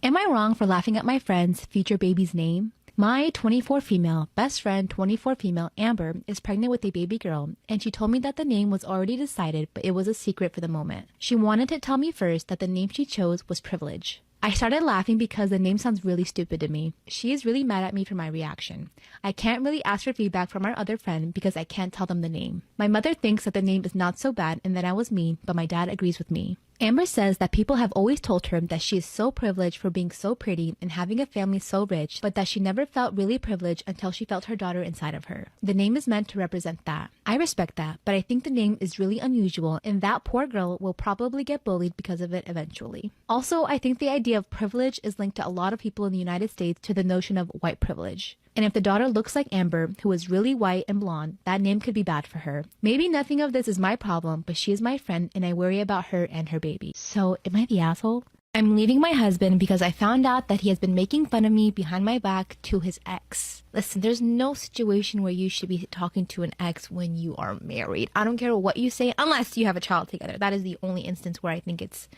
Am I wrong for laughing at my friend's future baby's name? My 24 female best friend, 24 female Amber, is pregnant with a baby girl, and she told me that the name was already decided, but it was a secret for the moment. She wanted to tell me first that the name she chose was Privilege. I started laughing because the name sounds really stupid to me. She is really mad at me for my reaction. I can't really ask for feedback from our other friend because I can't tell them the name. My mother thinks that the name is not so bad and that I was mean, but my dad agrees with me. Amber says that people have always told her that she is so privileged for being so pretty and having a family so rich, but that she never felt really privileged until she felt her daughter inside of her. The name is meant to represent that. I respect that, but I think the name is really unusual and that poor girl will probably get bullied because of it eventually. Also, I think the idea of privilege is linked to a lot of people in the United States to the notion of white privilege. And if the daughter looks like Amber, who is really white and blonde, that name could be bad for her. Maybe nothing of this is my problem, but she is my friend and I worry about her and her baby. So, am I the asshole? I'm leaving my husband because I found out that he has been making fun of me behind my back to his ex. Listen, there's no situation where you should be talking to an ex when you are married. I don't care what you say, unless you have a child together. That is the only instance where I think it's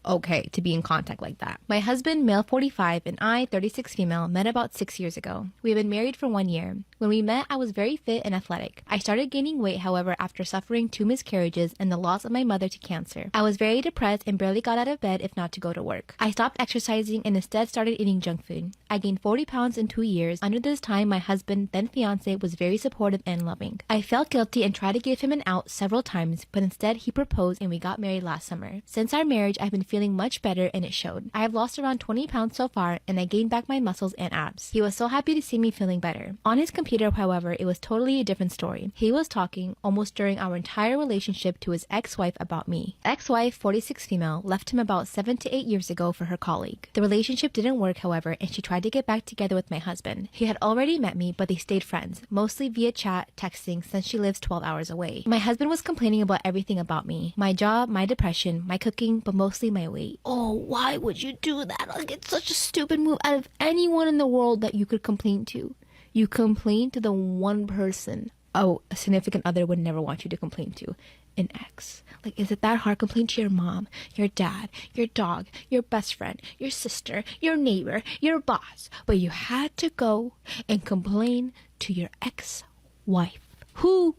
okay to be in contact like that. My husband, male 45, and I, 36 female, met about 6 years ago. We have been married for 1 year. When we met, I was very fit and athletic. I started gaining weight, however, after suffering 2 miscarriages and the loss of my mother to cancer. I was very depressed and barely got out of bed if not to go to work. I stopped exercising and instead started eating junk food. I gained 40 pounds in 2 years. Under this time, my husband, then fiance, was very supportive and loving. I felt guilty and tried to give him an out several times, but instead he proposed and we got married last summer. Since our marriage, I've been feeling much better and it showed. I have lost around 20 pounds so far and I gained back my muscles and abs. He was so happy to see me feeling better. On his computer, however, it was totally a different story. He was talking almost during our entire relationship to his ex-wife about me. Ex-wife, 46 female, left him about 7 to 8 years ago for her colleague. The relationship didn't work, however, and she tried to get back together with my husband. He had already met me, but they stayed friends, mostly via chat, texting, since she lives 12 hours away. My husband was complaining about everything about me. My job, my depression, my cooking, but mostly my weight. Oh, why would you do that? Like, it's such a stupid move out of anyone in the world that you could complain to. You complain to the one person, a significant other would never want you to complain to. An ex. Like, is it that hard? Complain to your mom, your dad, your dog, your best friend, your sister, your neighbor, your boss. But you had to go and complain to your ex-wife who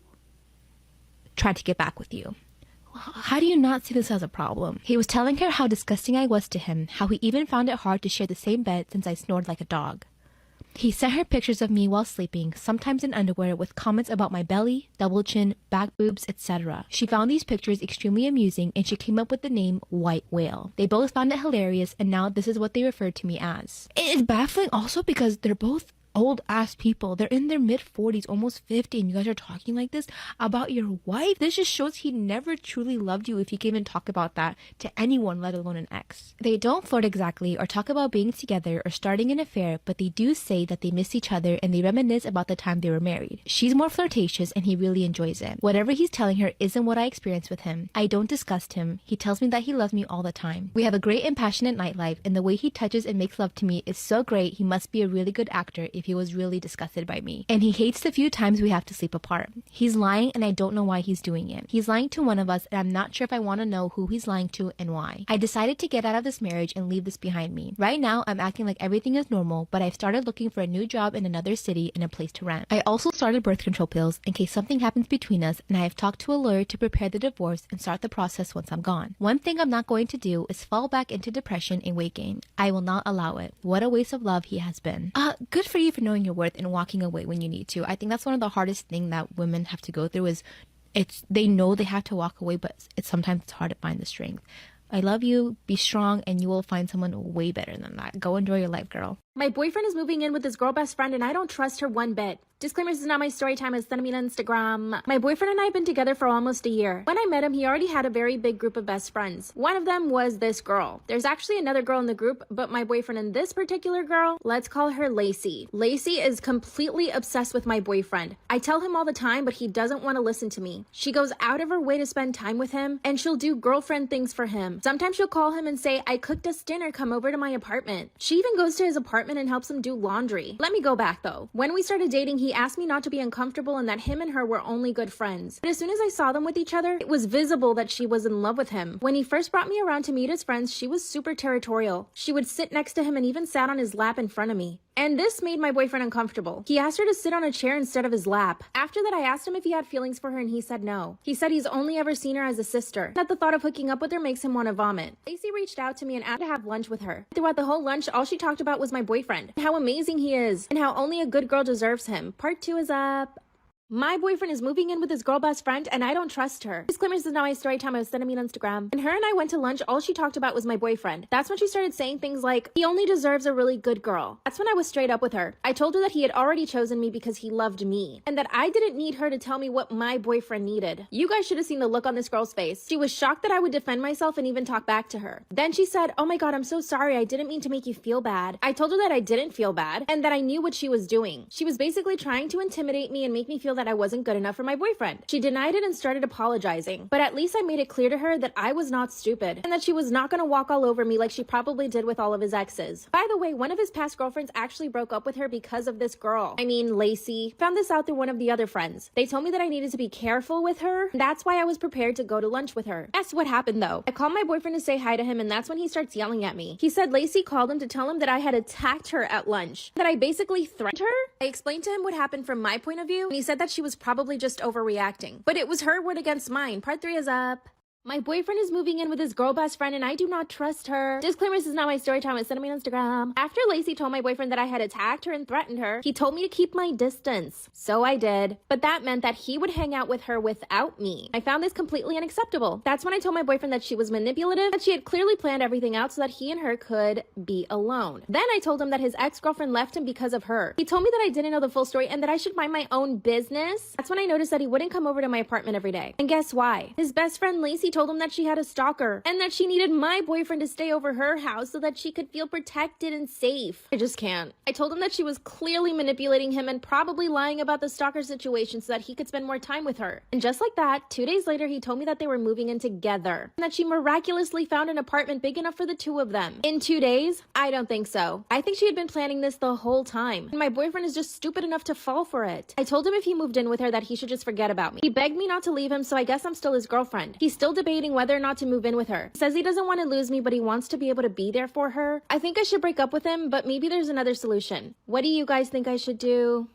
tried to get back with you. How do you not see this as a problem? He was telling her how disgusting I was to him, how he even found it hard to share the same bed since I snored like a dog. He sent her pictures of me while sleeping, sometimes in underwear, with comments about my belly, double chin, back boobs, etc. She found these pictures extremely amusing and she came up with the name White Whale. They both found it hilarious and now this is what they refer to me as. It is baffling also because they're both old ass people. They're in their mid 40s, almost 50, and you guys are talking like this about your wife. This just shows he never truly loved you if he came and talk about that to anyone, let alone an ex. They don't flirt exactly or talk about being together or starting an affair, but they do say that they miss each other and they reminisce about the time they were married. She's more flirtatious and he really enjoys it. Whatever he's telling her isn't what I experienced with him. I don't disgust him. He tells me that he loves me all the time. We have a great and passionate nightlife, and the way he touches and makes love to me is so great. He must be a really good actor if he was really disgusted by me. And he hates the few times we have to sleep apart. He's lying and I don't know why he's doing it. He's lying to one of us and I'm not sure if I want to know who he's lying to and why. I decided to get out of this marriage and leave this behind me. Right now I'm acting like everything is normal, but I've started looking for a new job in another city and a place to rent. I also started birth control pills in case something happens between us, and I have talked to a lawyer to prepare the divorce and start the process once I'm gone. One thing I'm not going to do is fall back into depression and weight gain. I will not allow it. What a waste of love he has been. Good for you for knowing your worth and walking away when you need to. I think that's one of the hardest things that women have to go through is they know they have to walk away, but sometimes it's hard to find the strength. I love you, be strong, and you will find someone way better than that. Go enjoy your life, girl. My boyfriend is moving in with his girl best friend and I don't trust her one bit. Disclaimer, this is not my story time, it's sending me on Instagram. My boyfriend and I have been together for almost a year. When I met him, he already had a very big group of best friends. One of them was this girl. There's actually another girl in the group, but my boyfriend and this particular girl, let's call her Lacey. Lacey is completely obsessed with my boyfriend. I tell him all the time, but he doesn't want to listen to me. She goes out of her way to spend time with him and she'll do girlfriend things for him. Sometimes she'll call him and say, I cooked us dinner, come over to my apartment. She even goes to his apartment apartment and helps him do laundry. Let me go back though. When we started dating, he asked me not to be uncomfortable and that him and her were only good friends. But as soon as I saw them with each other, it was visible that she was in love with him. When he first brought me around to meet his friends, she was super territorial. She would sit next to him and even sat on his lap in front of me. And this made my boyfriend uncomfortable. He asked her to sit on a chair instead of his lap. After that, I asked him if he had feelings for her and he said no. He said he's only ever seen her as a sister, that the thought of hooking up with her makes him want to vomit. Lacey reached out to me and asked to have lunch with her. Throughout the whole lunch, all she talked about was my boyfriend, how amazing he is, and how only a good girl deserves him. Part 2 is up. My boyfriend is moving in with his girl best friend and I don't trust her. Disclaimer, this is not my story time. I was sending me on Instagram. And her and I went to lunch. All she talked about was my boyfriend. That's when she started saying things like, he only deserves a really good girl. That's when I was straight up with her. I told her that he had already chosen me because he loved me and that I didn't need her to tell me what my boyfriend needed. You guys should have seen the look on this girl's face. She was shocked that I would defend myself and even talk back to her. Then she said, oh my God, I'm so sorry. I didn't mean to make you feel bad. I told her that I didn't feel bad and that I knew what she was doing. She was basically trying to intimidate me and make me feel that I wasn't good enough for my boyfriend. She denied it and started apologizing, but at least I made it clear to her that I was not stupid and that she was not going to walk all over me like she probably did with all of his exes. By the way, one of his past girlfriends actually broke up with her because of this girl. I mean, Lacey. Found this out through one of the other friends. They told me that I needed to be careful with her. That's why I was prepared to go to lunch with her. Guess what happened though? I called my boyfriend to say hi to him and that's when he starts yelling at me. He said Lacey called him to tell him that I had attacked her at lunch, that I basically threatened her. I explained to him what happened from my point of view and he said that she was probably just overreacting. But it was her word against mine. Part 3 is up. My boyfriend is moving in with his girl best friend and I do not trust her. Disclaimer, this is not my story time. It's sent me on Instagram. After Lacey told my boyfriend that I had attacked her and threatened her, he told me to keep my distance. So I did. But that meant that he would hang out with her without me. I found this completely unacceptable. That's when I told my boyfriend that she was manipulative, that she had clearly planned everything out so that he and her could be alone. Then I told him that his ex-girlfriend left him because of her. He told me that I didn't know the full story and that I should mind my own business. That's when I noticed that he wouldn't come over to my apartment every day. And guess why? His best friend Lacey told him that she had a stalker and that she needed my boyfriend to stay over her house so that she could feel protected and safe. I just can't. I told him that she was clearly manipulating him and probably lying about the stalker situation so that he could spend more time with her. And just like that, 2 days later, he told me that they were moving in together and that she miraculously found an apartment big enough for the two of them. In 2 days? I don't think so. I think she had been planning this the whole time. And my boyfriend is just stupid enough to fall for it. I told him if he moved in with her that he should just forget about me. He begged me not to leave him, so I guess I'm still his girlfriend. He's still debating whether or not to move in with her. He says he doesn't want to lose me, but he wants to be able to be there for her. I think I should break up with him, but maybe there's another solution. What do you guys think I should do?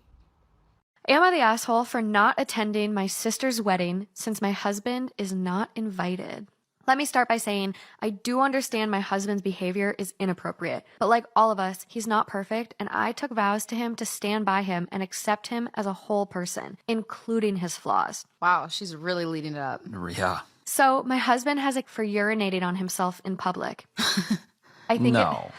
Am I the asshole for not attending my sister's wedding since my husband is not invited? Let me start by saying I do understand my husband's behavior is inappropriate, but like all of us, he's not perfect, and I took vows to him to stand by him and accept him as a whole person, including his flaws. Wow, she's really leading it up. Yeah. So my husband has for urinating on himself in public. No.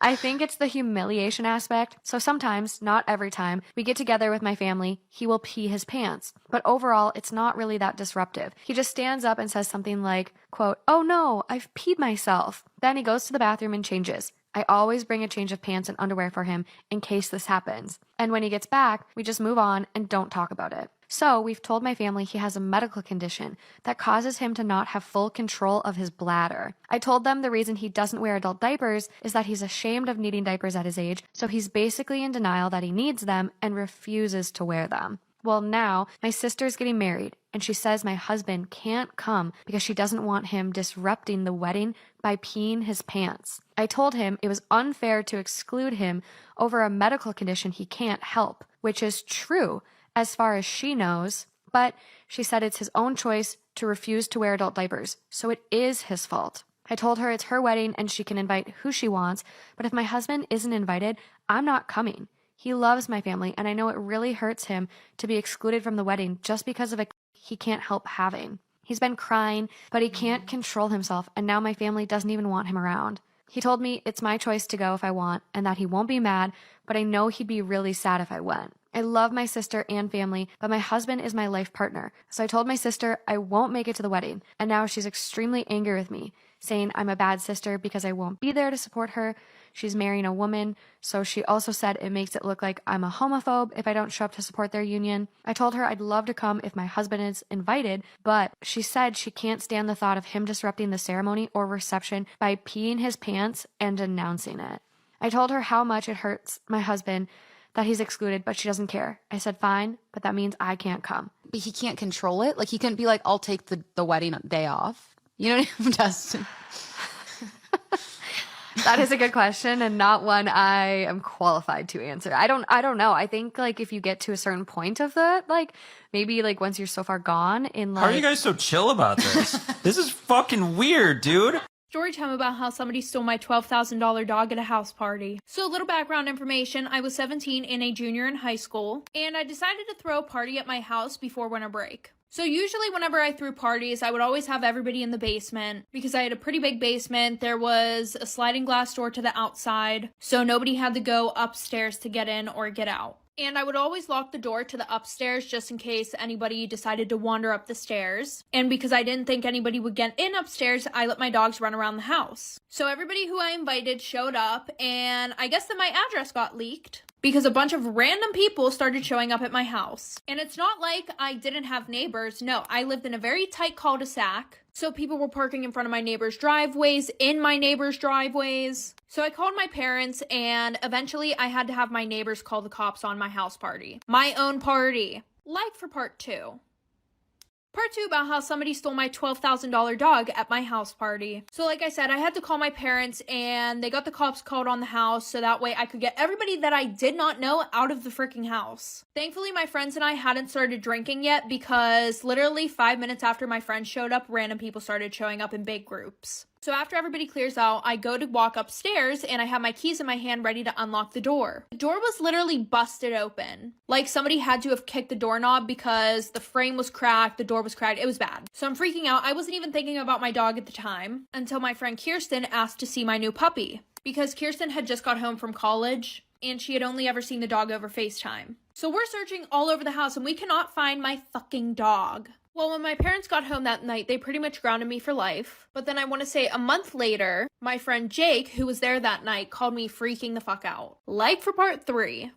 I think it's the humiliation aspect. So sometimes, not every time, we get together with my family, he will pee his pants. But overall, it's not really that disruptive. He just stands up and says something like, quote, "Oh no, I've peed myself." Then he goes to the bathroom and changes. I always bring a change of pants and underwear for him in case this happens. And when he gets back, we just move on and don't talk about it. So we've told my family he has a medical condition that causes him to not have full control of his bladder. I told them the reason he doesn't wear adult diapers is that he's ashamed of needing diapers at his age, so he's basically in denial that he needs them and refuses to wear them. Well, now my sister's getting married, and she says my husband can't come because she doesn't want him disrupting the wedding by peeing his pants. I told him it was unfair to exclude him over a medical condition he can't help, which is true as far as she knows, but she said it's his own choice to refuse to wear adult diapers, so it is his fault. I told her it's her wedding and she can invite who she wants, but if my husband isn't invited, I'm not coming. He loves my family, and I know it really hurts him to be excluded from the wedding just because of a he can't help having. He's been crying, but he can't control himself, and now my family doesn't even want him around. He told me it's my choice to go if I want, and that he won't be mad, but I know he'd be really sad if I went. I love my sister and family, but my husband is my life partner. So I told my sister I won't make it to the wedding, and now she's extremely angry with me, saying I'm a bad sister because I won't be there to support her. She's marrying a woman, so she also said it makes it look like I'm a homophobe if I don't show up to support their union. I told her I'd love to come if my husband is invited, but she said she can't stand the thought of him disrupting the ceremony or reception by peeing his pants and announcing it. I told her how much it hurts my husband that he's excluded, but she doesn't care. I said, fine, but that means I can't come. But he can't control it? Like, he couldn't be like, I'll take the wedding day off. You know what I mean, Dustin? That is a good question and not one I am qualified to answer. I don't know. I think like if you get to a certain point of that, like maybe like once you're so far gone in like... How are you guys so chill about this? This is fucking weird, dude. Story time about how somebody stole my $12,000 dog at a house party. So a little background information, I was 17 and a junior in high school, and I decided to throw a party at my house before winter break. So usually whenever I threw parties, I would always have everybody in the basement because I had a pretty big basement. There was a sliding glass door to the outside, so nobody had to go upstairs to get in or get out. And I would always lock the door to the upstairs just in case anybody decided to wander up the stairs. And because I didn't think anybody would get in upstairs, I let my dogs run around the house. So everybody who I invited showed up, and I guess that my address got leaked because a bunch of random people started showing up at my house. And it's not like I didn't have neighbors. No, I lived in a very tight cul-de-sac. So people were parking in front of my neighbors' driveways, in my neighbors' driveways. So I called my parents, and eventually I had to have my neighbors call the cops on my house party. My own party. Like for part 2. Part 2 about how somebody stole my $12,000 dog at my house party. So like I said, I had to call my parents and they got the cops called on the house so that way I could get everybody that I did not know out of the freaking house. Thankfully, my friends and I hadn't started drinking yet because literally 5 minutes after my friends showed up, random people started showing up in big groups. So after everybody clears out, I go to walk upstairs and I have my keys in my hand ready to unlock the door. The door was literally busted open. Like somebody had to have kicked the doorknob because the frame was cracked, the door was cracked, it was bad. So I'm freaking out. I wasn't even thinking about my dog at the time until my friend Kirsten asked to see my new puppy because Kirsten had just got home from college and she had only ever seen the dog over FaceTime. So we're searching all over the house and we cannot find my fucking dog. Well, when my parents got home that night, they pretty much grounded me for life. But then I want to say a month later, my friend Jake, who was there that night, called me freaking the fuck out. Like for part 3.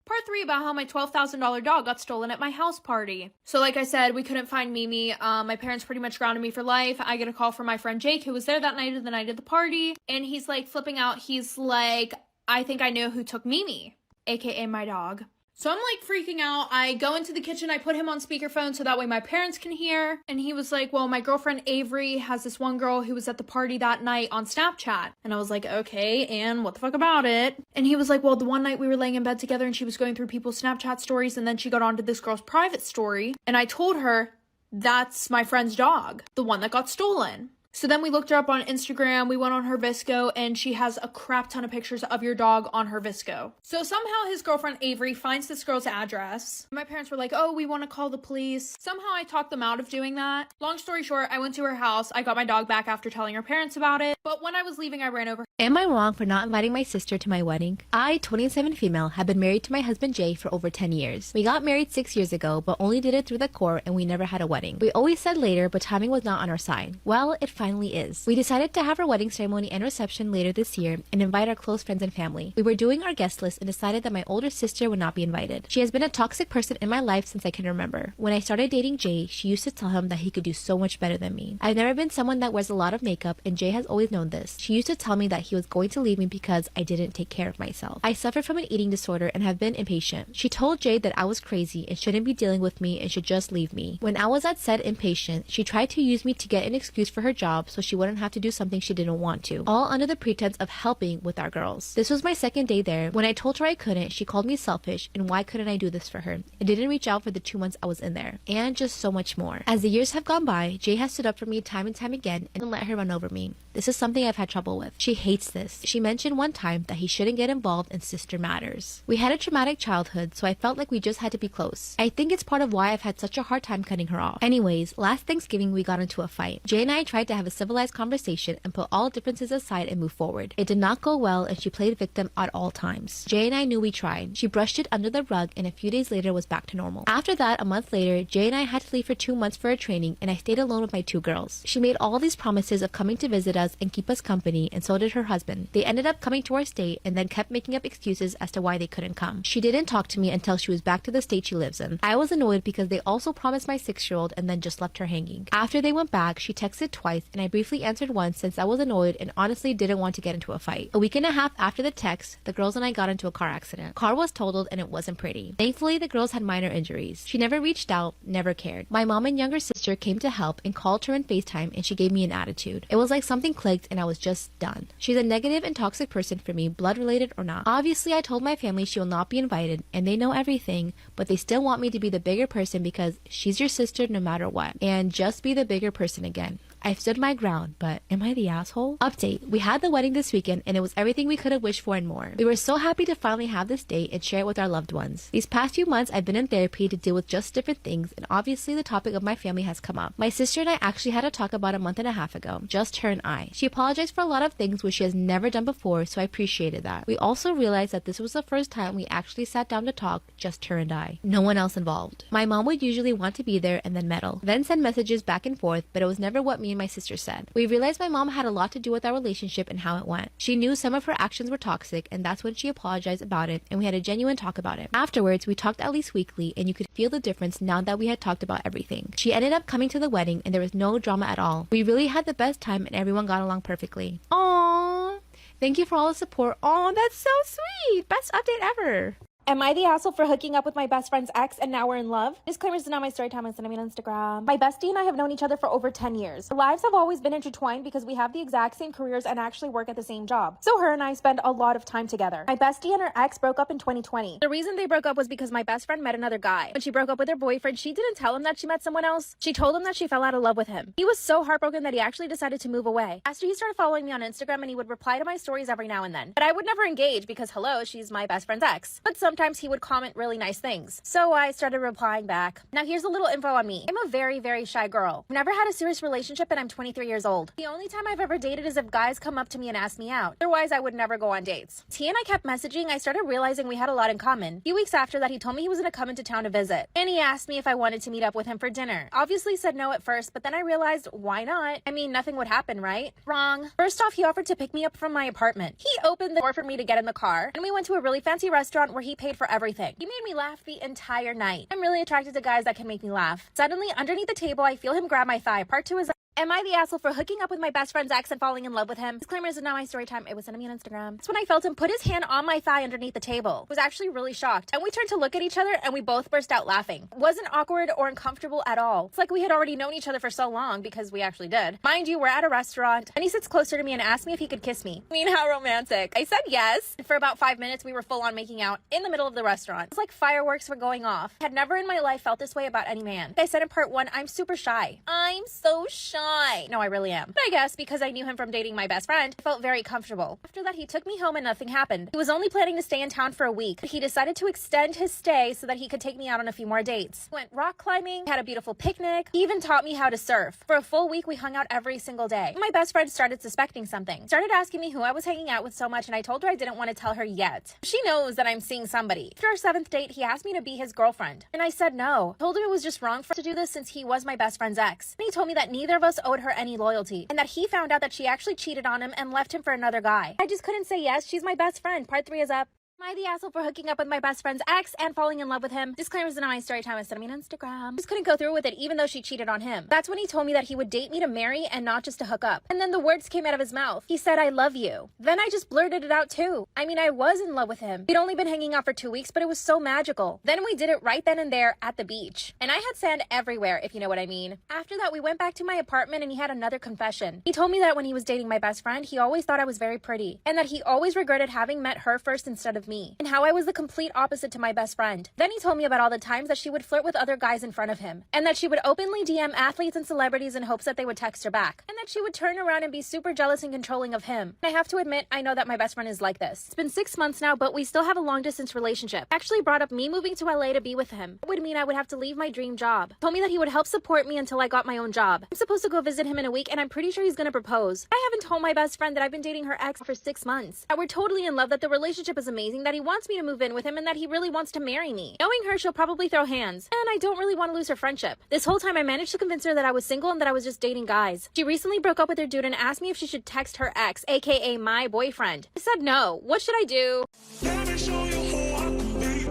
Part 3 about how my $12,000 dog got stolen at my house party. So like I said, we couldn't find Mimi. My parents pretty much grounded me for life. I get a call from my friend Jake, who was there that night of the night of the party. And he's like flipping out. He's like, I think I know who took Mimi, aka my dog. So I'm like freaking out. I go into the kitchen, I put him on speakerphone so that way my parents can hear. And he was like, well, my girlfriend Avery has this one girl who was at the party that night on Snapchat. And I was like, okay, and what the fuck about it? And he was like, well, the one night we were laying in bed together and she was going through people's Snapchat stories and then she got onto this girl's private story. And I told her, that's my friend's dog, the one that got stolen. So then we looked her up on Instagram, we went on her Visco, and she has a crap ton of pictures of your dog on her Visco. So somehow his girlfriend Avery finds this girl's address. My parents were like, oh, we want to call the police. Somehow I talked them out of doing that. Long story short, I went to her house, I got my dog back after telling her parents about it, but when I was leaving, I ran over. Am I wrong for not inviting my sister to my wedding? I, 27 female, have been married to my husband Jay for over 10 years. We got married 6 years ago, but only did it through the court and we never had a wedding. We always said later, but timing was not on our side. Well, it finally is. We decided to have our wedding ceremony and reception later this year and invite our close friends and family. We were doing our guest list and decided that my older sister would not be invited. She has been a toxic person in my life since I can remember. When I started dating Jay, she used to tell him that he could do so much better than me. I've never been someone that wears a lot of makeup and Jay has always known this. She used to tell me that he was going to leave me because I didn't take care of myself. I suffer from an eating disorder and have been impatient. She told Jay that I was crazy and shouldn't be dealing with me and should just leave me. When I was at said impatient, she tried to use me to get an excuse for her job so she wouldn't have to do something she didn't want to, all under the pretense of helping with our girls. This was my second day there. When I told her I couldn't, she called me selfish and why couldn't I do this for her? And didn't reach out for the 2 months I was in there. And just so much more. As the years have gone by, Jay has stood up for me time and time again and let her run over me. This is something I've had trouble with. She hates this. She mentioned one time that he shouldn't get involved in sister matters. We had a traumatic childhood, so I felt like we just had to be close. I think it's part of why I've had such a hard time cutting her off. Anyways, last Thanksgiving we got into a fight. Jay and I tried to have a civilized conversation and put all differences aside and move forward. It did not go well and she played victim at all times. Jay and I knew we tried. She brushed it under the rug and a few days later was back to normal. After that, a month later, Jay and I had to leave for 2 months for a training and I stayed alone with my 2 girls. She made all these promises of coming to visit us and keep us company, and so did her husband. They ended up coming to our state and then kept making up excuses as to why they couldn't come. She didn't talk to me until she was back to the state she lives in. I was annoyed because they also promised my 6-year-old and then just left her hanging. After they went back, she texted twice and I briefly answered once since I was annoyed and honestly didn't want to get into a fight. A week and a half after the text, the girls and I got into a car accident. Car was totaled and it wasn't pretty. Thankfully, the girls had minor injuries. She never reached out, never cared. My mom and younger sister came to help and called her in FaceTime, and she gave me an attitude. It was like something clicked and I was just done. She's a negative and toxic person for me, blood related or not. Obviously, I told my family she will not be invited, and they know everything, but they still want me to be the bigger person because she's your sister no matter what, and just be the bigger person again. I've stood my ground, but am I the asshole? Update. We had the wedding this weekend and it was everything we could have wished for and more. We were so happy to finally have this date and share it with our loved ones. These past few months I've been in therapy to deal with just different things, and obviously the topic of my family has come up. My sister and I actually had a talk about a month and a half ago, just her and I. She apologized for a lot of things which she has never done before, so I appreciated that. We also realized that this was the first time we actually sat down to talk, just her and I. No one else involved. My mom would usually want to be there and then meddle, then send messages back and forth, but it was never what me and my sister said. We realized my mom had a lot to do with our relationship and how it went. She knew some of her actions were toxic, and that's when she apologized about it, and we had a genuine talk about it. Afterwards, we talked at least weekly, and you could feel the difference now that we had talked about everything. She ended up coming to the wedding, and there was no drama at all. We really had the best time, and everyone got along perfectly. Aww. Thank you for all the support. Aw, that's so sweet. Best update ever. Am I the asshole for hooking up with my best friend's ex and now we're in love? Disclaimer, this is not my story time. Send me on Instagram. My bestie and I have known each other for over 10 years. Our lives have always been intertwined because we have the exact same careers and actually work at the same job. So her and I spend a lot of time together. My bestie and her ex broke up in 2020. The reason they broke up was because my best friend met another guy. When she broke up with her boyfriend, she didn't tell him that she met someone else. She told him that she fell out of love with him. He was so heartbroken that he actually decided to move away. After he started following me on Instagram, and he would reply to my stories every now and then. But I would never engage because hello, she's my best friend's ex. But sometimes he would comment really nice things. So I started replying back. Now here's a little info on me. I'm a very, very shy girl. I've never had a serious relationship and I'm 23 years old. The only time I've ever dated is if guys come up to me and ask me out. Otherwise, I would never go on dates. He and I kept messaging. I started realizing we had a lot in common. A few weeks after that, he told me he was going to come into town to visit. And he asked me if I wanted to meet up with him for dinner. Obviously said no at first, but then I realized, why not? I mean, nothing would happen, right? Wrong. First off, he offered to pick me up from my apartment. He opened the door for me to get in the car, and we went to a really fancy restaurant where he paid for everything. He made me laugh the entire night. I'm really attracted to guys that can make me laugh. Suddenly, underneath the table, I feel him grab my thigh. Part 2 is, am I the asshole for hooking up with my best friend's ex and falling in love with him? Disclaimer, this is not my story time. It was sent to me on Instagram. That's when I felt him put his hand on my thigh underneath the table. I was actually really shocked. And we turned to look at each other and we both burst out laughing. It wasn't awkward or uncomfortable at all. It's like we had already known each other for so long, because we actually did. Mind you, we're at a restaurant and he sits closer to me and asked me if he could kiss me. I mean, how romantic. I said yes. And for about 5 minutes, we were full on making out in the middle of the restaurant. It was like fireworks were going off. I had never in my life felt this way about any man. Like I said in part 1, I'm super shy. I'm so shy. No, I really am. But I guess because I knew him from dating my best friend, I felt very comfortable. After that, he took me home and nothing happened. He was only planning to stay in town for a week, but he decided to extend his stay so that he could take me out on a few more dates. We went rock climbing, had a beautiful picnic. He even taught me how to surf. For a full week, we hung out every single day. My best friend started suspecting something. Started asking me who I was hanging out with so much, and I told her I didn't want to tell her yet. She knows that I'm seeing somebody. After our 7th date, he asked me to be his girlfriend, and I said no. I told him it was just wrong for us to do this since he was my best friend's ex. And he told me that neither of us owed her any loyalty, and that he found out that she actually cheated on him and left him for another guy. I just couldn't say yes. She's my best friend. Part 3 is up. Am I the asshole for hooking up with my best friend's ex and falling in love with him? Disclaimers in my story time. Send me on Instagram. Just couldn't go through with it even though she cheated on him. That's when he told me that he would date me to marry and not just to hook up. And then the words came out of his mouth. He said, I love you. Then I just blurted it out too. I mean, I was in love with him. We'd only been hanging out for 2 weeks, but it was so magical. Then we did it right then and there at the beach. And I had sand everywhere, if you know what I mean. After that, we went back to my apartment and he had another confession. He told me that when he was dating my best friend, he always thought I was very pretty. And that he always regretted having met her first instead of me. And how I was the complete opposite to my best friend. Then he told me about all the times that she would flirt with other guys in front of him, and that she would openly DM athletes and celebrities in hopes that they would text her back, and that she would turn around and be super jealous and controlling of him. And I have to admit, I know that my best friend is like this. It's been 6 months now, but we still have a long distance relationship. Actually brought up me moving to LA to be with him. It would mean I would have to leave my dream job. Told me that he would help support me until I got my own job. I'm supposed to go visit him in a week, and I'm pretty sure he's gonna propose. I haven't told my best friend that I've been dating her ex for 6 months. That we're totally in love, that the relationship is amazing, that he wants me to move in with him, and that he really wants to marry me. Knowing her, she'll probably throw hands, and I don't really want to lose her friendship. This whole time I managed to convince her that I was single and that I was just dating guys. She recently broke up with her dude and asked me if she should text her ex, aka my boyfriend. I said no. What should I do? Let me show you who I can be.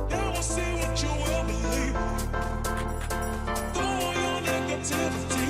Yeah, we'll see what you will believe. Throw your negativity.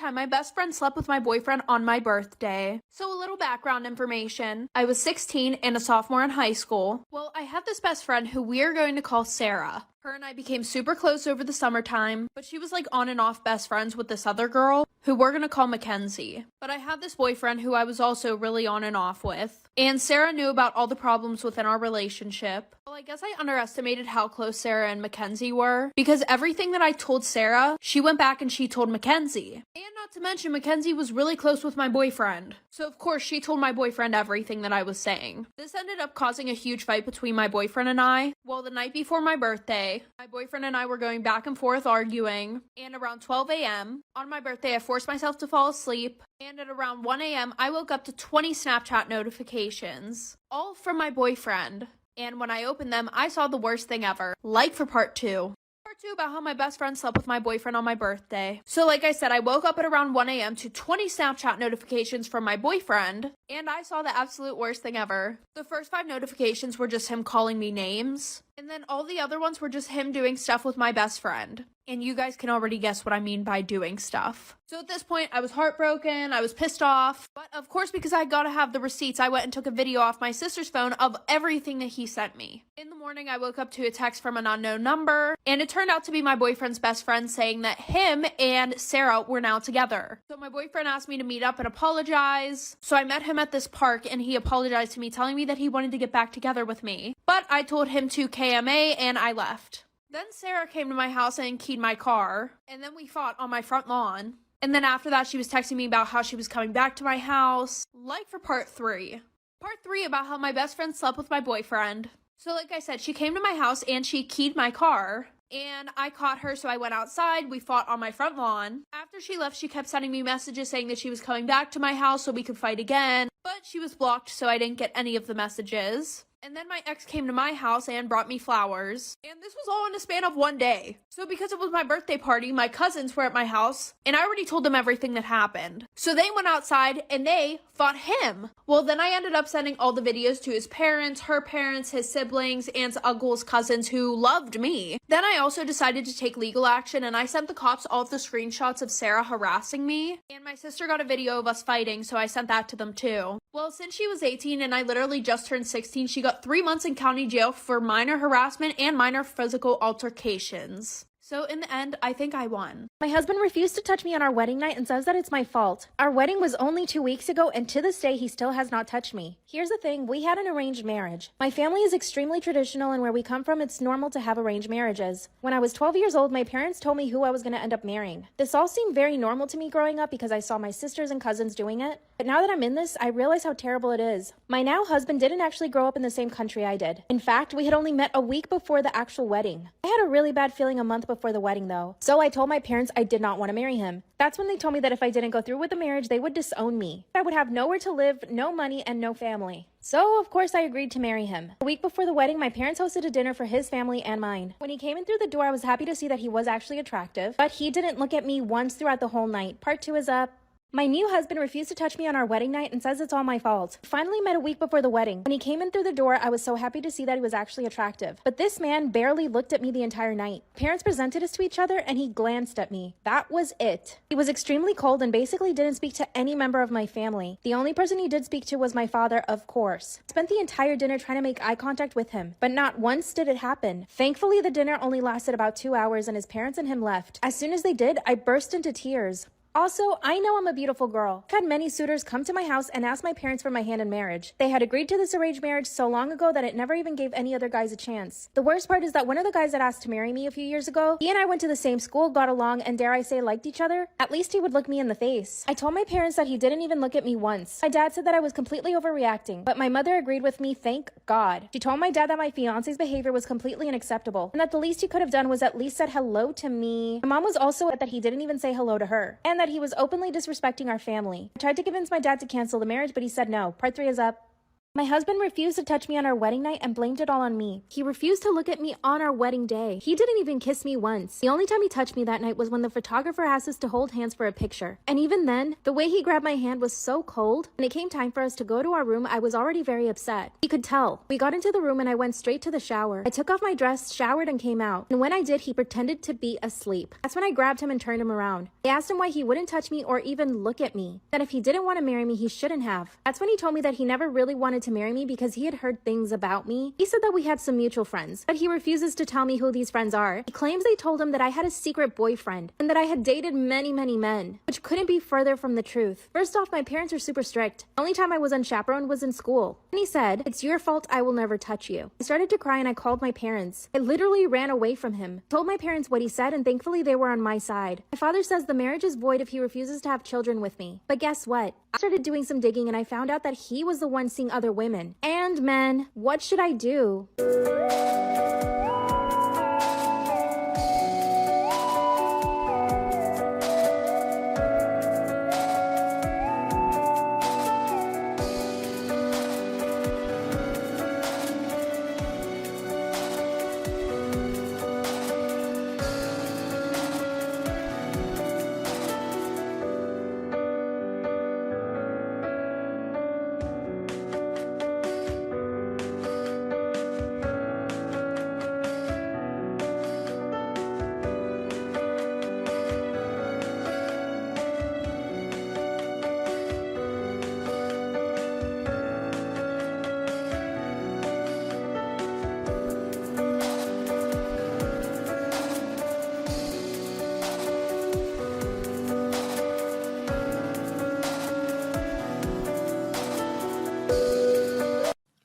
time, my best friend slept with my boyfriend on my birthday. So a little background information. I was 16 and a sophomore in high school. Well, I have this best friend who we are going to call Sarah. Her and I became super close over the summertime, but she was like on and off best friends with this other girl who we're gonna call Mackenzie. But I had this boyfriend who I was also really on and off with. And Sarah knew about all the problems within our relationship. Well, I guess I underestimated how close Sarah and Mackenzie were, because everything that I told Sarah, she went back and she told Mackenzie. And not to mention, Mackenzie was really close with my boyfriend. So of course, she told my boyfriend everything that I was saying. This ended up causing a huge fight between my boyfriend and I. Well, the night before my birthday, my boyfriend and I were going back and forth arguing, and around 12 a.m. on my birthday, I forced myself to fall asleep, and at around 1 a.m., I woke up to 20 Snapchat notifications, all from my boyfriend. And when I opened them, I saw the worst thing ever. Like for part 2. Part 2 about how my best friend slept with my boyfriend on my birthday. So like I said, I woke up at around 1 a.m. to 20 Snapchat notifications from my boyfriend, and I saw the absolute worst thing ever. The first 5 notifications were just him calling me names, and then all the other ones were just him doing stuff with my best friend. And you guys can already guess what I mean by doing stuff. So at this point, I was heartbroken, I was pissed off, but of course, because I gotta have the receipts, I went and took a video off my sister's phone of everything that he sent me. In the morning, I woke up to a text from an unknown number, and it turned out to be my boyfriend's best friend saying that him and Sarah were now together. So my boyfriend asked me to meet up and apologize. So I met him at this park, and he apologized to me, telling me that he wanted to get back together with me. But I told him to KMA, and I left. Then Sarah came to my house and keyed my car, and then we fought on my front lawn. And then after that, she was texting me about how she was coming back to my house. Like for part 3. Part 3 about how my best friend slept with my boyfriend. So like I said, she came to my house and she keyed my car. And I caught her, so I went outside. We fought on my front lawn. After she left, she kept sending me messages saying that she was coming back to my house so we could fight again. But she was blocked, so I didn't get any of the messages. And then my ex came to my house and brought me flowers. And this was all in a span of 1 day. So because it was my birthday party, my cousins were at my house, and I already told them everything that happened. So they went outside and they fought him. Well, then I ended up sending all the videos to his parents, her parents, his siblings, aunts, uncles, cousins who loved me. Then I also decided to take legal action, and I sent the cops all of the screenshots of Sarah harassing me. And my sister got a video of us fighting, so I sent that to them too. Well, since she was 18 and I literally just turned 16, she got 3 months in county jail for minor harassment and minor physical altercations. So in the end, I think I won. My husband refused to touch me on our wedding night and says that it's my fault. Our wedding was only 2 weeks ago, and to this day, he still has not touched me. Here's the thing, we had an arranged marriage. My family is extremely traditional, and where we come from, it's normal to have arranged marriages. When I was 12 years old, my parents told me who I was going to end up marrying. This all seemed very normal to me growing up because I saw my sisters and cousins doing it. But now that I'm in this, I realize how terrible it is. My now husband didn't actually grow up in the same country I did. In fact, we had only met a week before the actual wedding. I had a really bad feeling a month before the wedding though. So I told my parents I did not want to marry him. That's when they told me that if I didn't go through with the marriage, they would disown me. I would have nowhere to live, no money, and no family. So, of course, I agreed to marry him. A week before the wedding, my parents hosted a dinner for his family and mine. When he came in through the door, I was happy to see that he was actually attractive, but he didn't look at me once throughout the whole night. Part 2 is up. My new husband refused to touch me on our wedding night and says it's all my fault. We finally met a week before the wedding. When he came in through the door, I was so happy to see that he was actually attractive. But this man barely looked at me the entire night. Parents presented us to each other and he glanced at me. That was it. He was extremely cold and basically didn't speak to any member of my family. The only person he did speak to was my father, of course. I spent the entire dinner trying to make eye contact with him, but not once did it happen. Thankfully, the dinner only lasted about 2 hours and his parents and him left. As soon as they did, I burst into tears. Also, I know I'm a beautiful girl. I've had many suitors come to my house and ask my parents for my hand in marriage. They had agreed to this arranged marriage so long ago that it never even gave any other guys a chance. The worst part is that one of the guys that asked to marry me a few years ago, he and I went to the same school, got along, and dare I say liked each other. At least he would look me in the face. I told my parents that he didn't even look at me once. My dad said that I was completely overreacting, but my mother agreed with me, thank God. She told my dad that my fiance's behavior was completely unacceptable, and that the least he could have done was at least said hello to me. My mom was also that he didn't even say hello to her, and that he was openly disrespecting our family. I tried to convince my dad to cancel the marriage, but he said no. Part 3 is up. My husband refused to touch me on our wedding night and blamed it all on me. He refused to look at me on our wedding day. He didn't even kiss me once. The only time he touched me that night was when the photographer asked us to hold hands for a picture. And even then, the way he grabbed my hand was so cold. When it came time for us to go to our room, I was already very upset. He could tell. We got into the room and I went straight to the shower. I took off my dress, showered, and came out. And when I did, he pretended to be asleep. That's when I grabbed him and turned him around. I asked him why he wouldn't touch me or even look at me. That if he didn't want to marry me, he shouldn't have. That's when he told me that he never really wanted to marry me because he had heard things about me. He said that we had some mutual friends, but he refuses to tell me who these friends are. He claims they told him that I had a secret boyfriend and that I had dated many men, which couldn't be further from the truth. First off, my parents are super strict. The only time I was unchaperoned was in school. And he said, "It's your fault, I will never touch you." I started to cry and I called my parents. I literally ran away from him. I told my parents what he said and thankfully they were on my side. My father says the marriage is void if he refuses to have children with me. But guess what? I started doing some digging and I found out that he was the one seeing other women and men. What should I do?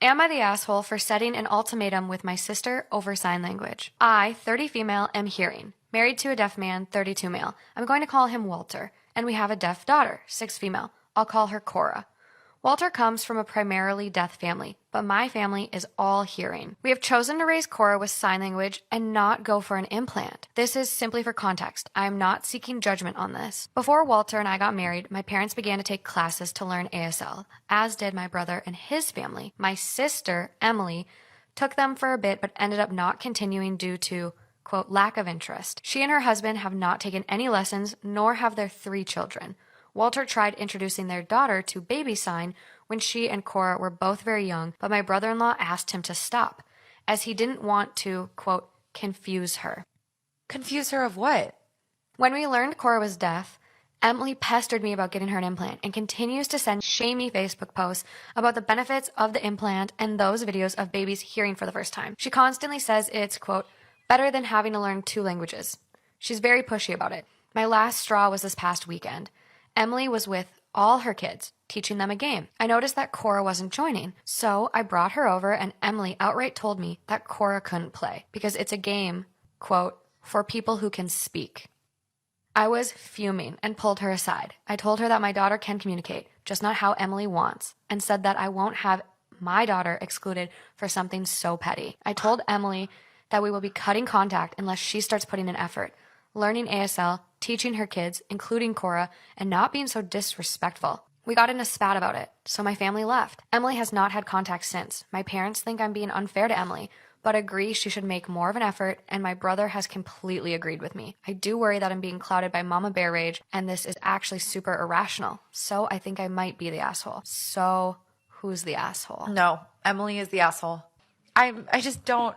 Am I the asshole for setting an ultimatum with my sister over sign language? I, 30 female, am hearing. Married to a deaf man, 32 male. I'm going to call him Walter. And we have a deaf daughter, 6 female. I'll call her Cora. Walter comes from a primarily deaf family, but my family is all hearing. We have chosen to raise Cora with sign language and not go for an implant. This is simply for context. I am not seeking judgment on this. Before Walter and I got married, my parents began to take classes to learn ASL, as did my brother and his family. My sister, Emily, took them for a bit but ended up not continuing due to, quote, lack of interest. She and her husband have not taken any lessons, nor have their 3 children. Walter tried introducing their daughter to baby sign when she and Cora were both very young, but my brother-in-law asked him to stop, as he didn't want to, quote, confuse her. Confuse her of what? When we learned Cora was deaf, Emily pestered me about getting her an implant and continues to send shamey Facebook posts about the benefits of the implant and those videos of babies hearing for the first time. She constantly says it's, quote, better than having to learn 2 languages. She's very pushy about it. My last straw was this past weekend. Emily was with all her kids, teaching them a game. I noticed that Cora wasn't joining, so I brought her over and Emily outright told me that Cora couldn't play because it's a game, quote, for people who can speak. I was fuming and pulled her aside. I told her that my daughter can communicate, just not how Emily wants, and said that I won't have my daughter excluded for something so petty. I told Emily that we will be cutting contact unless she starts putting in effort, learning ASL, teaching her kids, including Cora, and not being so disrespectful. We got in a spat about it, so my family left. Emily has not had contact since. My parents think I'm being unfair to Emily, but agree she should make more of an effort, and my brother has completely agreed with me. I do worry that I'm being clouded by mama bear rage, and this is actually super irrational, so I think I might be the asshole. So, who's the asshole? No, Emily is the asshole. I just don't.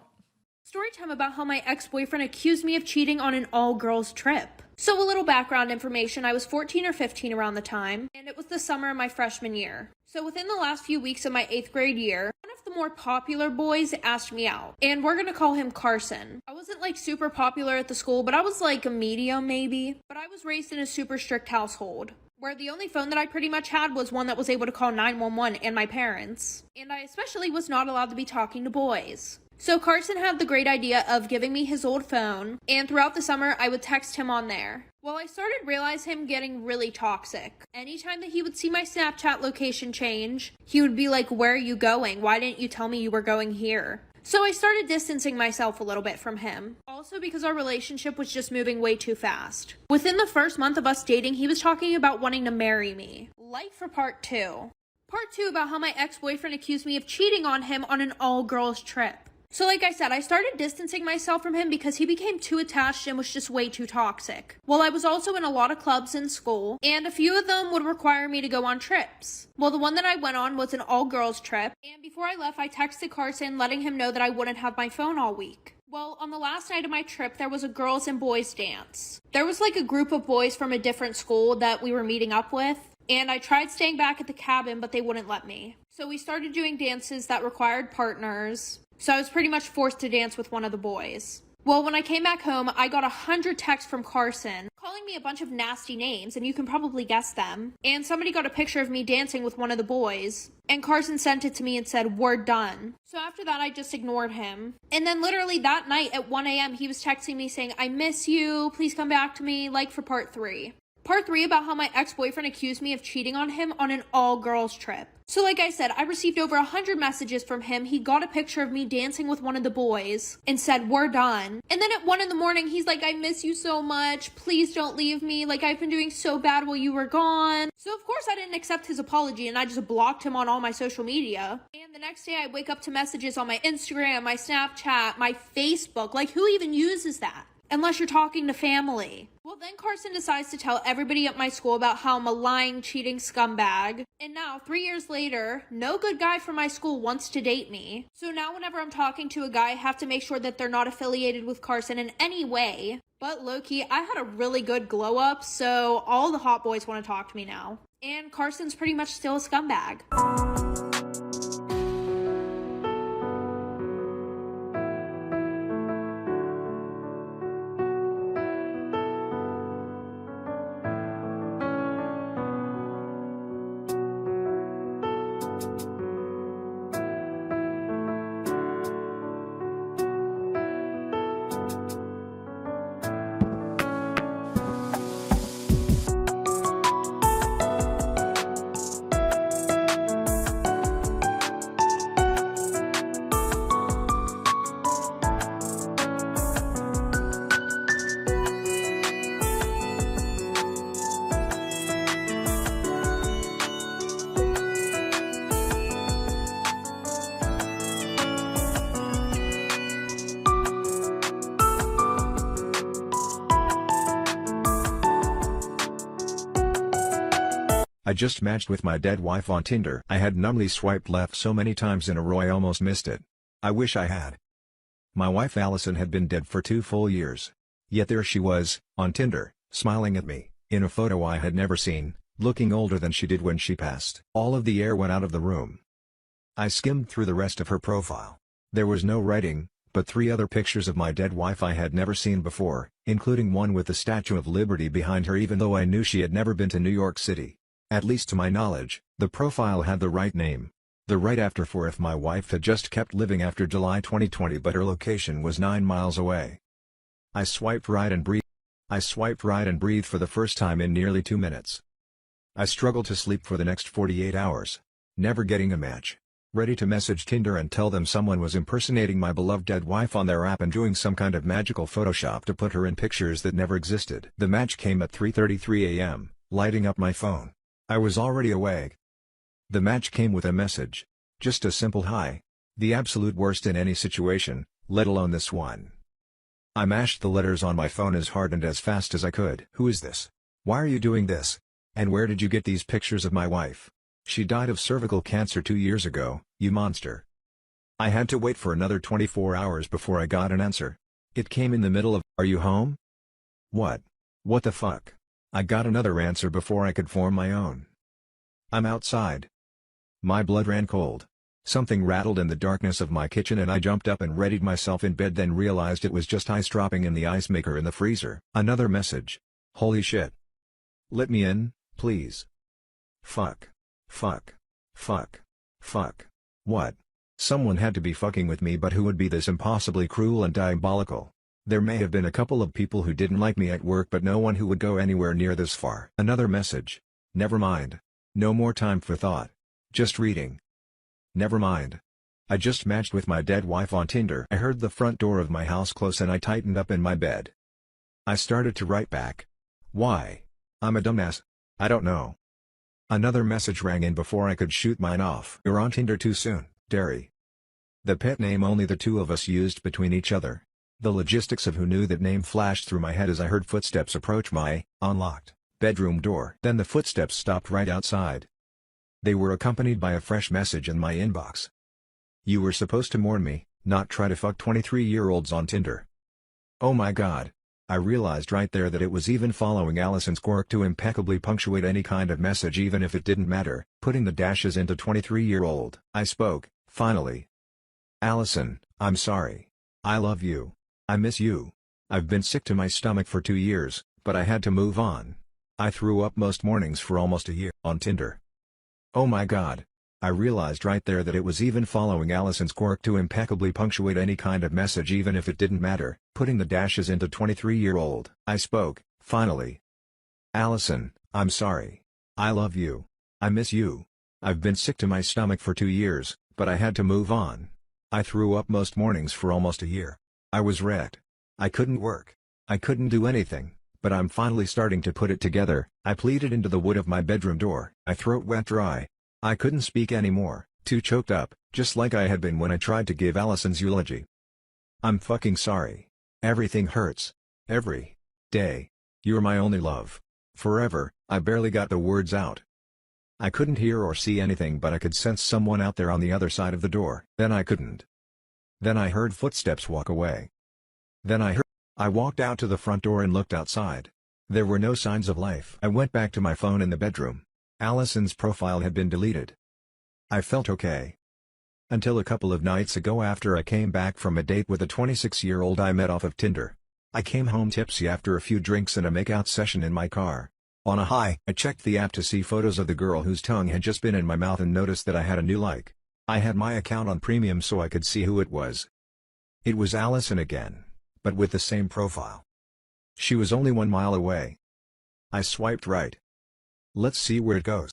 Storytime about how my ex-boyfriend accused me of cheating on an all-girls trip. So a little background information, I was 14 or 15 around the time, and it was the summer of my freshman year. So within the last few weeks of my 8th grade year, one of the more popular boys asked me out, and we're gonna call him Carson. I wasn't like super popular at the school, but I was like a medium maybe. But I was raised in a super strict household, where the only phone that I pretty much had was one that was able to call 911 and my parents. And I especially was not allowed to be talking to boys. So Carson had the great idea of giving me his old phone, and throughout the summer, I would text him on there. Well, I started to realize him getting really toxic. Anytime that he would see my Snapchat location change, he would be like, "Where are you going? Why didn't you tell me you were going here?" So I started distancing myself a little bit from him. Also because our relationship was just moving way too fast. Within the first month of us dating, he was talking about wanting to marry me. Light for part 2. Part 2 about how my ex-boyfriend accused me of cheating on him on an all-girls trip. So like I said, I started distancing myself from him because he became too attached and was just way too toxic. Well, I was also in a lot of clubs in school, and a few of them would require me to go on trips. Well, the one that I went on was an all-girls trip, and before I left, I texted Carson letting him know that I wouldn't have my phone all week. Well, on the last night of my trip, there was a girls and boys dance. There was like a group of boys from a different school that we were meeting up with, and I tried staying back at the cabin, but they wouldn't let me. So we started doing dances that required partners. So I was pretty much forced to dance with one of the boys. Well, when I came back home, I got 100 texts from Carson calling me a bunch of nasty names, and you can probably guess them. And somebody got a picture of me dancing with one of the boys, and Carson sent it to me and said, "We're done." So after that, I just ignored him. And then literally that night at 1 a.m., he was texting me saying, "I miss you, please come back to me," like for part 3. Part 3 about how my ex-boyfriend accused me of cheating on him on an all-girls trip. So like I said, I received over 100 messages from him. He got a picture of me dancing with one of the boys and said, "We're done." And then at 1 in the morning, he's like, "I miss you so much. Please don't leave me. Like, I've been doing so bad while you were gone." So of course I didn't accept his apology and I just blocked him on all my social media. And the next day I wake up to messages on my Instagram, my Snapchat, my Facebook. Like, who even uses that? Unless you're talking to family. Well, then Carson decides to tell everybody at my school about how I'm a lying, cheating scumbag. And now, 3 years later, no good guy from my school wants to date me. So now whenever I'm talking to a guy, I have to make sure that they're not affiliated with Carson in any way. But low-key, I had a really good glow-up, so all the hot boys want to talk to me now. And Carson's pretty much still a scumbag. I just matched with my dead wife on Tinder. I had numbly swiped left so many times in a row I almost missed it. I wish I had. My wife Allison had been dead for 2 full years. Yet there she was, on Tinder, smiling at me, in a photo I had never seen, looking older than she did when she passed. All of the air went out of the room. I skimmed through the rest of her profile. There was no writing, but 3 other pictures of my dead wife I had never seen before, including one with the Statue of Liberty behind her, even though I knew she had never been to New York City. At least to my knowledge, the profile had the right name. The right after for if my wife had just kept living after July 2020 but her location was 9 miles away. I swiped right and breathed. For the first time in nearly 2 minutes. I struggled to sleep for the next 48 hours. Never getting a match. Ready to message Tinder and tell them someone was impersonating my beloved dead wife on their app and doing some kind of magical Photoshop to put her in pictures that never existed. The match came at 3:33 a.m., lighting up my phone. I was already awake. The match came with a message. Just a simple hi. The absolute worst in any situation, let alone this one. I mashed the letters on my phone as hard and as fast as I could. Who is this? Why are you doing this? And where did you get these pictures of my wife? She died of cervical cancer 2 years ago, you monster. I had to wait for another 24 hours before I got an answer. It came in the middle of, "Are you home?" What? What the fuck? I got another answer before I could form my own. "I'm outside." My blood ran cold. Something rattled in the darkness of my kitchen and I jumped up and readied myself in bed, then realized it was just ice dropping in the ice maker in the freezer. Another message. Holy shit. Let me in, please. Fuck. Fuck. Fuck. Fuck. What? Someone had to be fucking with me, but who would be this impossibly cruel and diabolical? There may have been a couple of people who didn't like me at work, but no one who would go anywhere near this far. Another message. Never mind. No more time for thought. Just reading. Never mind. I just matched with my dead wife on Tinder. I heard the front door of my house close and I tightened up in my bed. I started to write back. Why? I'm a dumbass. I don't know. Another message rang in before I could shoot mine off. You're on Tinder too soon, Derry. The pet name only the two of us used between each other. The logistics of who knew that name flashed through my head as I heard footsteps approach my unlocked bedroom door. Then the footsteps stopped right outside. They were accompanied by a fresh message in my inbox. You were supposed to mourn me, not try to fuck 23-year-olds on Tinder. Oh my god. I realized right there that it was even following Allison's quirk to impeccably punctuate any kind of message even if it didn't matter, putting the dashes into 23-year-old. I spoke, finally. Allison, I'm sorry. I love you. I miss you. I've been sick to my stomach for 2 years, but I had to move on. I threw up most mornings for almost a year on Tinder. Oh my god. I realized right there that it was even following Allison's quirk to impeccably punctuate any kind of message even if it didn't matter, putting the dashes into 23-year-old. I spoke, finally. Allison, I'm sorry. I love you. I miss you. I've been sick to my stomach for 2 years, but I had to move on. I threw up most mornings for almost a year. I was wrecked. I couldn't work. I couldn't do anything, but I'm finally starting to put it together. I pleaded into the wood of my bedroom door. My throat went dry. I couldn't speak anymore, too choked up, just like I had been when I tried to give Allison's eulogy. I'm fucking sorry. Everything hurts. Every day. You're my only love. Forever. I barely got the words out. I couldn't hear or see anything, but I could sense someone out there on the other side of the door. Then I couldn't. Then I heard footsteps walk away. I walked out to the front door and looked outside. There were no signs of life. I went back to my phone in the bedroom. Allison's profile had been deleted. I felt okay. Until a couple of nights ago after I came back from a date with a 26-year-old I met off of Tinder. I came home tipsy after a few drinks and a make-out session in my car. On a high, I checked the app to see photos of the girl whose tongue had just been in my mouth and noticed that I had a new like. I had my account on premium so I could see who it was. It was Allison again, but with the same profile. She was only 1 mile away. I swiped right. Let's see where it goes.